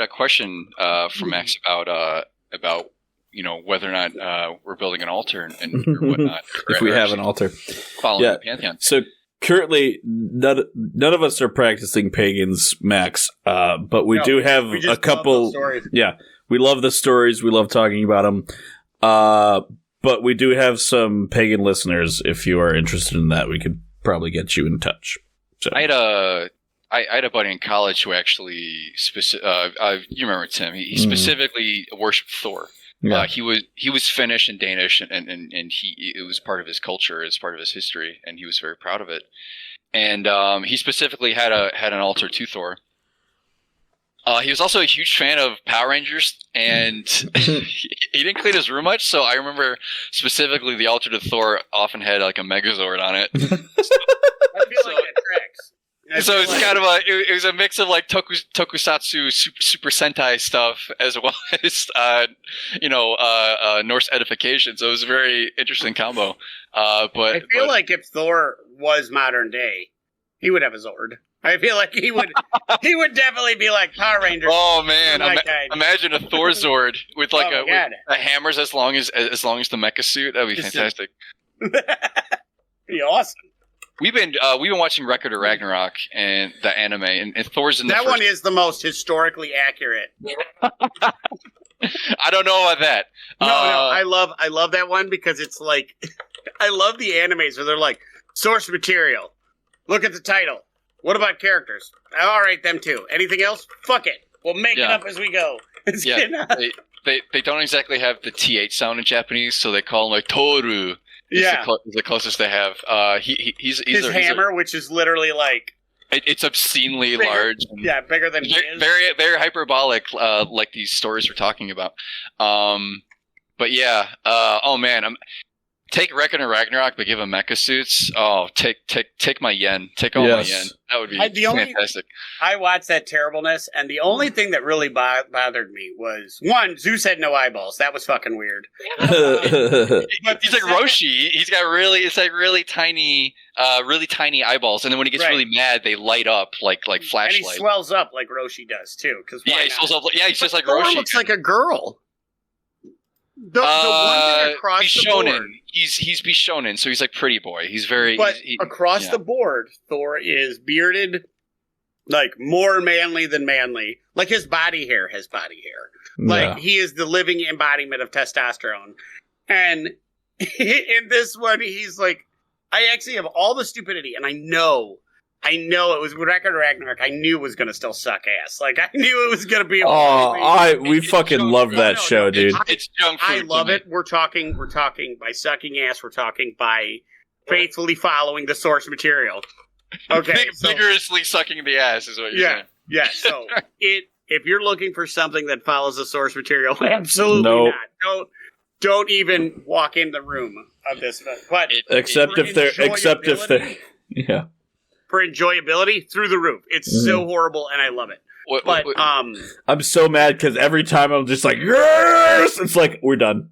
question from Max about whether or not we're building an altar and or whatnot. If we have an altar. Following the Pantheon. So currently, none of us are practicing pagans, Max, but we do have a couple. Yeah, we love the stories. We love talking about them. But we do have some pagan listeners. If you are interested in that, we could probably get you in touch. So. I had a buddy in college who actually you remember Tim? He specifically worshipped Thor. Yeah. He was Finnish and Danish, and it was part of his culture, it's part of his history, and he was very proud of it. And he specifically had an altar to Thor. He was also a huge fan of Power Rangers, and he didn't clean his room much. So I remember specifically the altar to Thor often had like a Megazord on it. I feel like that tracks. So it's kind of it was a mix of like tokusatsu super Sentai stuff as well as Norse edification. So it was a very interesting combo. But I feel like if Thor was modern day, he would have a Zord. I feel like he would definitely be like Power Rangers. Oh man, imagine a Thor Zord with like a hammers as long as the mecha suit. That'd be fantastic. Be awesome. We've been watching Record of Ragnarok and the anime, and Thor's in the that one is the most historically accurate. I don't know about that. No, I love that one because it's like I love the animes where they're like source material. Look at the title. What about characters? All right, them too. Anything else? Fuck it. We'll make it up as we go. They don't exactly have the TH sound in Japanese, so they call him like Toru. Is the closest they have. He's his hammer, which is literally like it's obscenely large. And bigger than he is. Very, very hyperbolic, like these stories we're talking about. But yeah. Oh man, take Reckon and Ragnarok, but give him mecha suits. Oh, take my yen. Take all my yen. That would be fantastic. I watched that terribleness, and the only thing that really bothered me was, one, Zeus had no eyeballs. That was fucking weird. But he's like Roshi. He's got really tiny eyeballs, and then when he gets really mad, they light up like flashlights. And he swells up like Roshi does, too. He swells up. Yeah, he's just like Thor Roshi. Looks like a girl. The one across Bishonen. the board. He's Bishonen, so he's like pretty boy. He's very. But across the board, Thor is bearded, like more manly than manly. Like his body hair has body hair. Like he is the living embodiment of testosterone. And in this one, he's like, I actually have all the stupidity, and I know it was Record Ragnarok. I knew it was going to still suck ass. Like, I knew it was going to be. We fucking love that show, dude. It's junk food. I love it. We're talking by sucking ass. We're talking by faithfully following the source material. Okay, vigorously sucking the ass is what you're saying. Yeah. So if you're looking for something that follows the source material, absolutely not. Don't even walk in the room of this. But except if they're for enjoyability, through the roof. It's so horrible, and I love it. But I'm so mad because every time I'm just like, yes! It's like, we're done.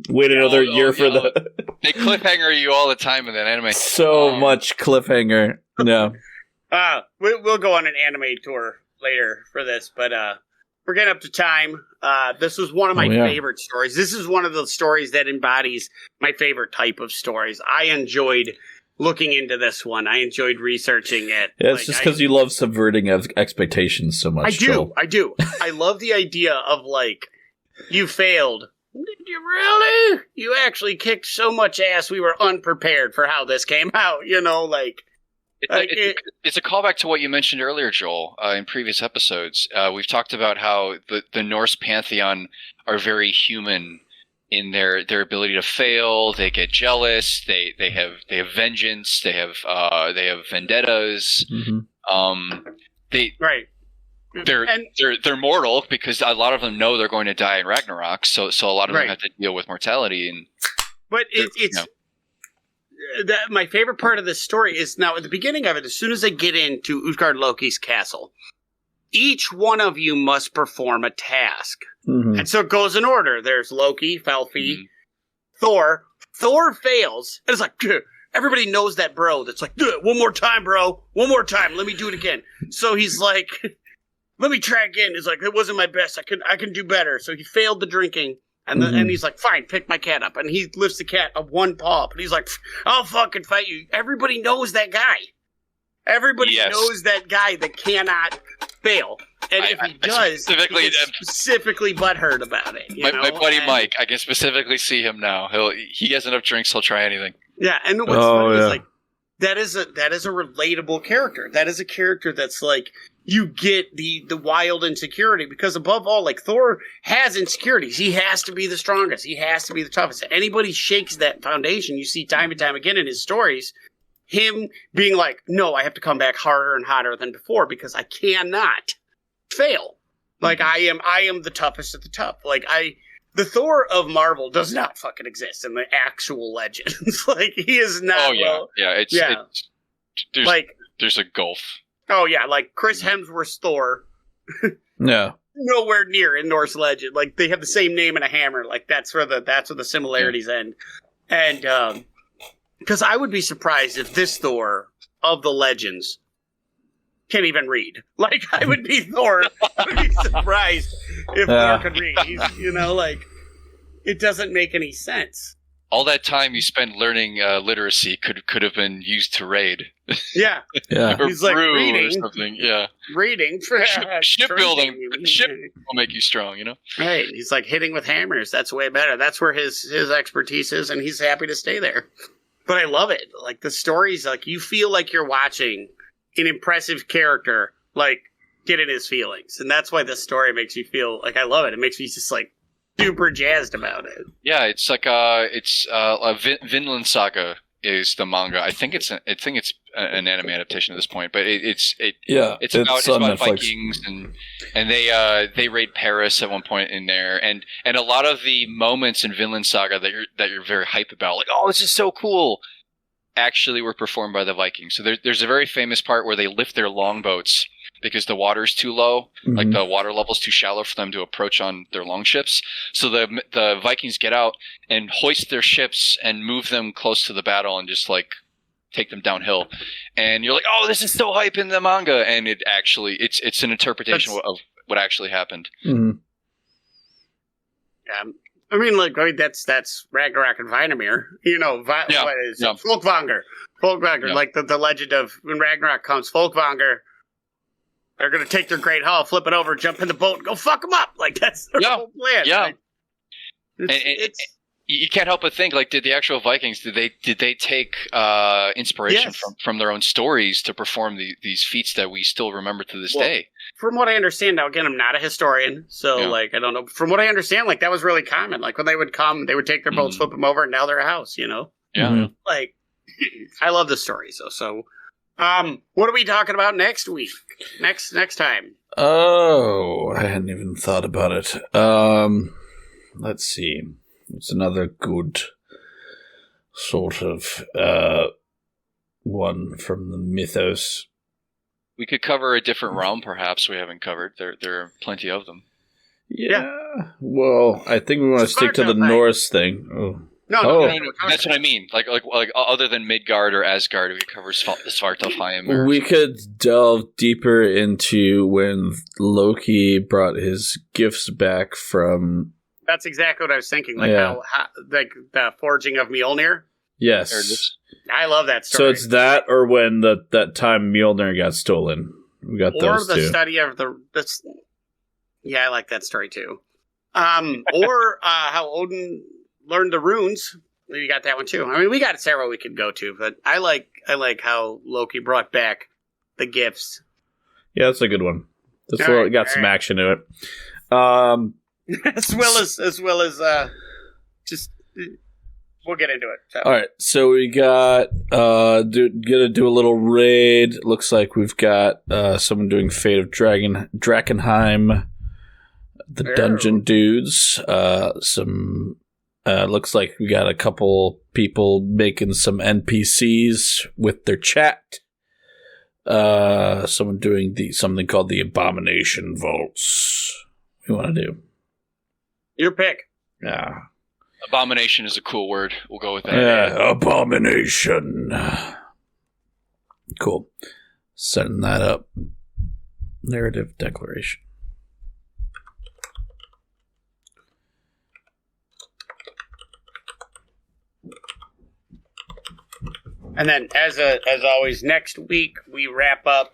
Wait another year for the... They cliffhanger you all the time in that anime. So much cliffhanger. No. We'll go on an anime tour later for this, but we're getting up to time. This was one of my favorite stories. This is one of the stories that embodies my favorite type of stories. I enjoyed looking into this one. I enjoyed researching it. Yeah, it's just because you love subverting expectations so much. I do. I love the idea of, like, you failed. Did you really? You actually kicked so much ass, we were unprepared for how this came out, you know, like... It's a callback to what you mentioned earlier, Joel, in previous episodes. We've talked about how the Norse Pantheon are very human in their ability to fail. They get jealous. They have vengeance. They have vendettas. Mm-hmm. They're mortal because a lot of them know they're going to die in Ragnarok. So a lot of them have to deal with mortality. But it's my favorite part of this story is now at the beginning of it. As soon as they get into Utgard Loki's castle, each one of you must perform a task. Mm-hmm. And so it goes in order. There's Loki, Felfi, Thor. Thor fails. And it's like, everybody knows that bro. That's like, one more time, bro. One more time. Let me do it again. So he's like, let me try again. He's like, it wasn't my best. I can do better. So he failed the drinking. And and he's like, fine, pick my cat up. And he lifts the cat up one paw up. And he's like, I'll fucking fight you. Everybody knows that guy. Everybody knows that guy that cannot fail. And if he does, he gets specifically butthurt about it. My buddy Mike, I can specifically see him now. He has enough drinks, he'll try anything. Yeah, and what's funny is, like, that is a relatable character. That is a character that's like, you get the wild insecurity, because above all, like, Thor has insecurities. He has to be the strongest. He has to be the toughest. Anybody shakes that foundation, you see time and time again in his stories, him being like, no, I have to come back harder and hotter than before because I cannot fail. Like, I am the toughest of the tough. Like, the Thor of Marvel does not fucking exist in the actual Legends. Like, he is not. Oh yeah, there's a gulf. Oh yeah, like Chris Hemsworth's Thor. Yeah. Nowhere near in Norse legend. Like, they have the same name and a hammer. Like, that's where the similarities end. And because I would be surprised if this Thor of the Legends can't even read. Like, I would be Thor. I would be surprised if Thor could read. He's, like, it doesn't make any sense. All that time you spent learning literacy could have been used to raid. Yeah. Yeah. Or he's like reading. Or something. Yeah. Reading. For, shipbuilding. Ship will make you strong, Right. He's like, hitting with hammers. That's way better. That's where his expertise is, and he's happy to stay there. But I love it. Like, the stories, like, you feel like you're watching an impressive character, like, get in his feelings. And that's why this story makes you feel like, I love it. It makes me just, like, super jazzed about it. Yeah, it's like Vinland Saga is the manga. I think it's an anime adaptation at this point, but it's about Vikings and they raid Paris at one point in there, and a lot of the moments in Vinland Saga that you're very hype about, like, oh, this is so cool, actually were performed by the Vikings. So there's a very famous part where they lift their longboats because the water's too low, like the water level's too shallow for them to approach on their longships. So the Vikings get out and hoist their ships and move them close to the battle and just, like, take them downhill. And you're like, oh, this is so hype in the manga, and it's an interpretation of what actually happened. Mm-hmm. Yeah. I mean, like, that's Ragnarok and Vinemir. What is it? Folkvanger. Yeah. Like the legend of when Ragnarok comes, Folkvanger, they're going to take their great hall, flip it over, jump in the boat, and go fuck them up. Like, that's their whole plan. Yeah. Right? You can't help but think, like, did the actual Vikings, did they take inspiration from their own stories to perform these feats that we still remember to this day? From what I understand, now, again, I'm not a historian, so, like, I don't know. From what I understand, like, that was really common. Like, when they would come, they would take their boats, flip them over, and now they're a house, Yeah. Mm-hmm. Like, I love the story, so, what are we talking about next week? Next time? Oh, I hadn't even thought about it. Let's see. It's another good sort of one from the mythos. We could cover a different realm, perhaps, we haven't covered. There are plenty of them. Yeah. Well, I think we want to stick to the Norse thing. Oh. No, that's what I mean. Like other than Midgard or Asgard, we could cover Svartalfheim. We could delve deeper into when Loki brought his gifts back from... That's exactly what I was thinking. Like, how like the forging of Mjolnir. Yes. I love that story. So it's that, or when that time Mjolnir got stolen. We got those two. Or the study of yeah, I like that story too. Or how Odin learned the runes. We got that one too. I mean, we got several we could go to, but I like how Loki brought back the gifts. Yeah, that's a good one. Got some action to it. as well as just we'll get into it. So. All right, so we got gonna do a little raid. Looks like we've got someone doing Fate of Drakenheim, the dungeon dudes. Looks like we got a couple people making some NPCs with their chat. Someone doing something called the Abomination Vaults. What do you want to do? Your pick. Yeah. Abomination is a cool word. We'll go with that. Yeah, abomination. Cool. Setting that up. Narrative declaration. And then, as always, next week we wrap up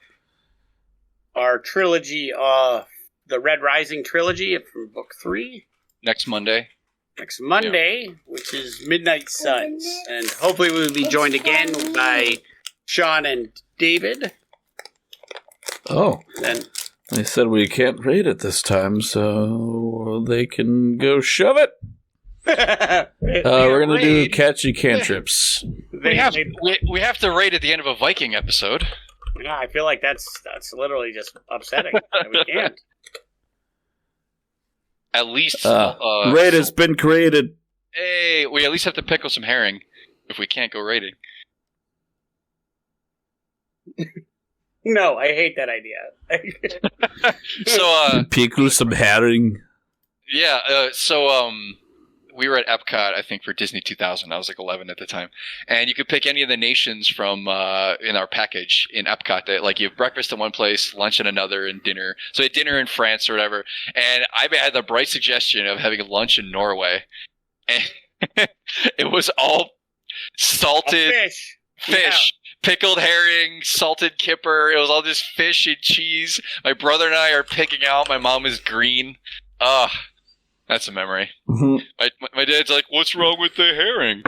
our trilogy, the Red Rising trilogy from book 3. Next Monday, which is Midnight Suns. And hopefully we'll be joined again by Sean and David. Oh. Then they said we can't raid it this time, so they can go shove it. We're going to do catchy cantrips. We have to raid at the end of a Viking episode. Yeah, I feel like that's literally just upsetting. We can't. At least raid has been created. Hey, we at least have to pickle some herring if we can't go raiding. No, I hate that idea. So pickle some herring. Yeah, we were at Epcot, I think, for Disney 2000. I was like 11 at the time. And you could pick any of the nations from in our package in Epcot. That, like, you have breakfast in one place, lunch in another, and dinner. So you had dinner in France or whatever. And I had the bright suggestion of having lunch in Norway. And it was all salted fish. Yeah. Pickled herring, salted kipper. It was all just fish and cheese. My brother and I are picking out. My mom is green. That's a memory. Mm-hmm. My dad's like, "What's wrong with the herring?"